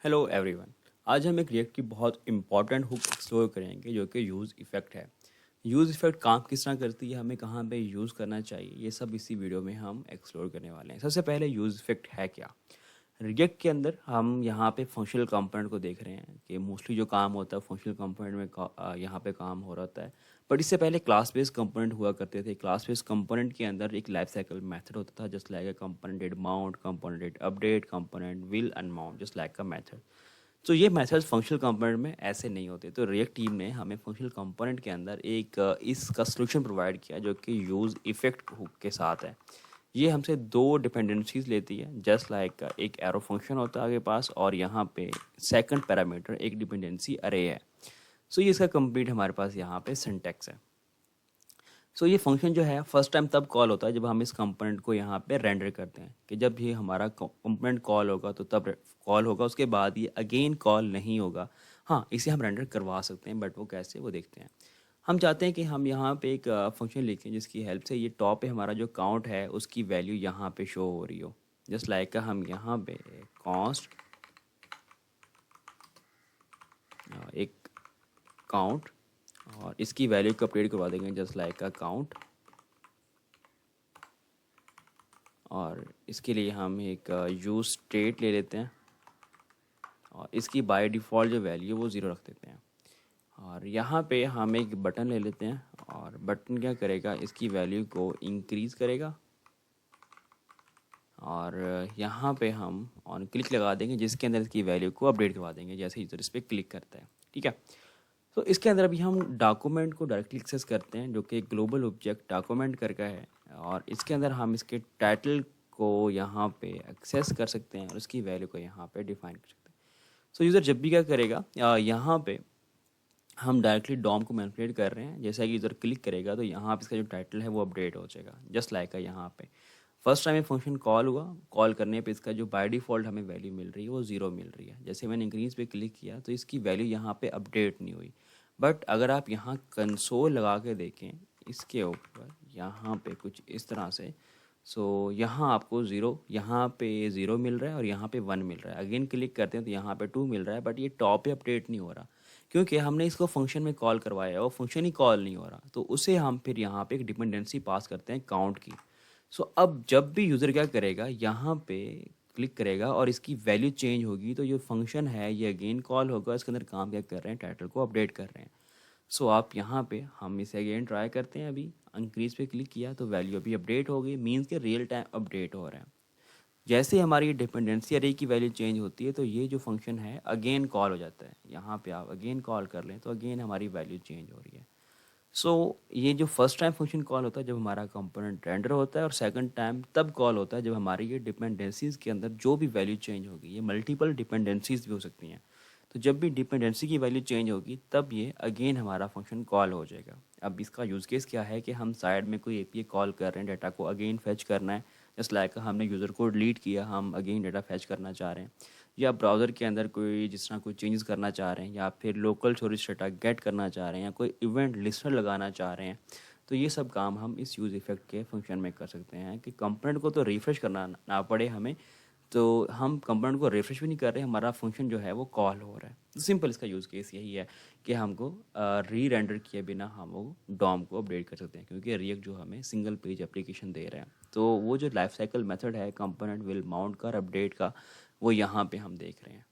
Hello everyone. आज हम एक रिएक्ट की बहुत इंपॉर्टेंट हुक एक्सप्लोर करेंगे जो कि यूज़ इफ़ेक्ट है। यूज़ इफ़ेक्ट काम किस तरह करती है, हमें कहाँ पे यूज़ करना चाहिए, ये सब इसी वीडियो में हम एक्सप्लोर करने वाले हैं। सबसे पहले यूज़ इफ़ेक्ट है क्या। रिएक्ट के अंदर हम यहाँ पे फंक्शनल कंपोनेंट को देख रहे हैं कि मोस्टली जो काम होता है फंक्शनल कंपोनेंट में यहाँ पे काम हो रहा होता है। बट इससे पहले क्लास बेस्ड कंपोनेंट हुआ करते थे। क्लास बेस्ड कंपोनेंट के अंदर एक लाइफ साइकिल मेथड होता था, just like a component did mount, component did update, component will unmount, just like a method. तो ये मेथड्स फंक्शनल कंपोनेंट में ऐसे नहीं होते। तो रिएक्ट टीम ने हमें फंक्शनल कंपोनेंट के अंदर एक इसका सोल्यूशन प्रोवाइड किया जो कि यूज़ इफ़ेक्ट हुक के साथ है। ये हमसे दो डिपेंडेंसीज लेती है, जस्ट लाइक एक एरो फंक्शन होता है आगे पास और यहाँ पे सेकंड पैरामीटर एक डिपेंडेंसी अरे है। सो ये इसका कंप्लीट हमारे पास यहाँ पे सिंटैक्स है। सो ये फंक्शन जो है फर्स्ट टाइम तब कॉल होता है जब हम इस कंपोनेंट को यहाँ पे रेंडर करते हैं कि जब ये हमारा कंपोनेंट कॉल होगा तो तब कॉल होगा, उसके बाद ये अगेन कॉल नहीं होगा। हाँ, इसे हम रेंडर करवा सकते हैं, बट वो कैसे वो देखते हैं। हम चाहते हैं कि हम यहाँ पे एक फंक्शन लिखें जिसकी हेल्प से ये टॉप पे हमारा जो काउंट है उसकी वैल्यू यहाँ पे शो हो रही हो। जस्ट लाइक हम यहाँ पे कॉन्स्ट एक काउंट और इसकी वैल्यू को अपडेट करवा देंगे, जस्ट लाइक काउंट। और इसके लिए हम एक यूज स्टेट ले लेते हैं और इसकी बाय डिफ़ॉल्ट जो वैल्यू वो ज़ीरो रख देते हैं। और यहाँ पे हम एक बटन ले लेते हैं और बटन क्या करेगा, इसकी वैल्यू को इंक्रीज़ करेगा और यहाँ पे हम ऑन क्लिक लगा देंगे जिसके अंदर इसकी वैल्यू को अपडेट करवा देंगे जैसे यूज़र इस पर क्लिक करता है। ठीक है। तो इसके अंदर अभी हम डॉक्यूमेंट को डायरेक्टली एक्सेस करते हैं जो कि एक ग्लोबल ऑब्जेक्ट डॉक्यूमेंट करके है और इसके अंदर हम इसके टाइटल को यहाँ पे एक्सेस कर सकते हैं और उसकी वैल्यू को यहाँ पे डिफाइन कर सकते हैं। सो यूज़र जब भी क्या करेगा, यहाँ पे हम डायरेक्टली डॉम को मैनिपुलेट कर रहे हैं। जैसा कि यूज़र क्लिक करेगा तो यहाँ पे इसका जो टाइटल है वो अपडेट हो जाएगा, जस्ट लाइक यहाँ पे फर्स्ट टाइम ये फंक्शन कॉल हुआ, कॉल करने पे इसका जो बाय डिफ़ॉल्ट हमें वैल्यू मिल रही है वो ज़ीरो मिल रही है। जैसे मैंने इंक्रीज़ पे क्लिक किया तो इसकी वैल्यू यहाँ पे अपडेट नहीं हुई। बट अगर आप यहाँ कंसोल लगा के देखें इसके ऊपर यहाँ पे कुछ इस तरह से, सो यहाँ आपको ज़ीरो, यहाँ पे ज़ीरो मिल रहा है और यहाँ पे वन मिल रहा है। अगेन क्लिक करते हैं तो यहाँ पे टू मिल रहा है, बट ये टॉप पे अपडेट नहीं हो रहा क्योंकि हमने इसको फंक्शन में कॉल करवाया है, वो फंक्शन ही कॉल नहीं हो रहा। तो उसे हम फिर यहाँ पे एक डिपेंडेंसी पास करते हैं काउंट की। सो अब जब भी यूज़र क्या करेगा, यहाँ पे क्लिक करेगा और इसकी वैल्यू चेंज होगी तो जो फंक्शन है ये अगेन कॉल होगा। इसके अंदर काम क्या कर रहे हैं, टाइटल को अपडेट कर रहे हैं। सो आप यहाँ पे हम इसे अगेन ट्राई करते हैं। अभी इंक्रीज पे क्लिक किया तो वैल्यू अभी अपडेट हो गई, मीन्स के रियल टाइम अपडेट हो रहा है। जैसे हमारी डिपेंडेंसी अरे की वैल्यू चेंज होती है तो ये जो फंक्शन है अगेन कॉल हो जाता है। यहाँ पे आप अगेन कॉल कर लें तो अगेन हमारी वैल्यू चेंज हो रही है। सो ये जो फर्स्ट टाइम फंक्शन कॉल होता है जब हमारा कंपोनेंट रेंडर होता है और सेकंड टाइम तब कॉल होता है जब हमारी ये डिपेंडेंसीज के अंदर जो भी वैल्यू चेंज होगी। ये मल्टीपल डिपेंडेंसीज भी हो सकती हैं। तो जब भी डिपेंडेंसी की वैल्यू चेंज होगी तब ये अगेन हमारा फंक्शन कॉल हो जाएगा। अब इसका यूज़ केस क्या है कि हम साइड में कोई एपीआई कॉल कर रहे हैं, डाटा को अगेन फैच करना है। जस्ट लाइक हमने यूज़र को डिलीट किया, हम अगेन डाटा फैच करना चाह रहे हैं, या ब्राउज़र के अंदर कोई जिस तरह कोई चेंजेस करना चाह रहे हैं, या फिर लोकल स्टोरेज डाटा गेट करना चाह रहे हैं, या कोई इवेंट लिस्टर लगाना चाह रहे हैं। तो ये सब काम हम इस यूज़ इफेक्ट के फंक्शन में कर सकते हैं कि कंपोनेंट को तो रिफ्रेश करना ना पड़े हमें। तो हम कंपोनेंट को रिफ्रेश भी नहीं कर रहे, हमारा फंक्शन जो है वो कॉल हो रहा है। तो सिंपल इसका यूज़ केस यही है कि हमको री रेंडर किए बिना हम वो डॉम को अपडेट कर सकते हैं क्योंकि रिएक्ट जो हमें सिंगल पेज एप्लीकेशन दे रहा है। तो वो जो लाइफ साइकिल मेथड है कंपोनेंट विल माउंट का अपडेट का, वो यहाँ पे हम देख रहे हैं।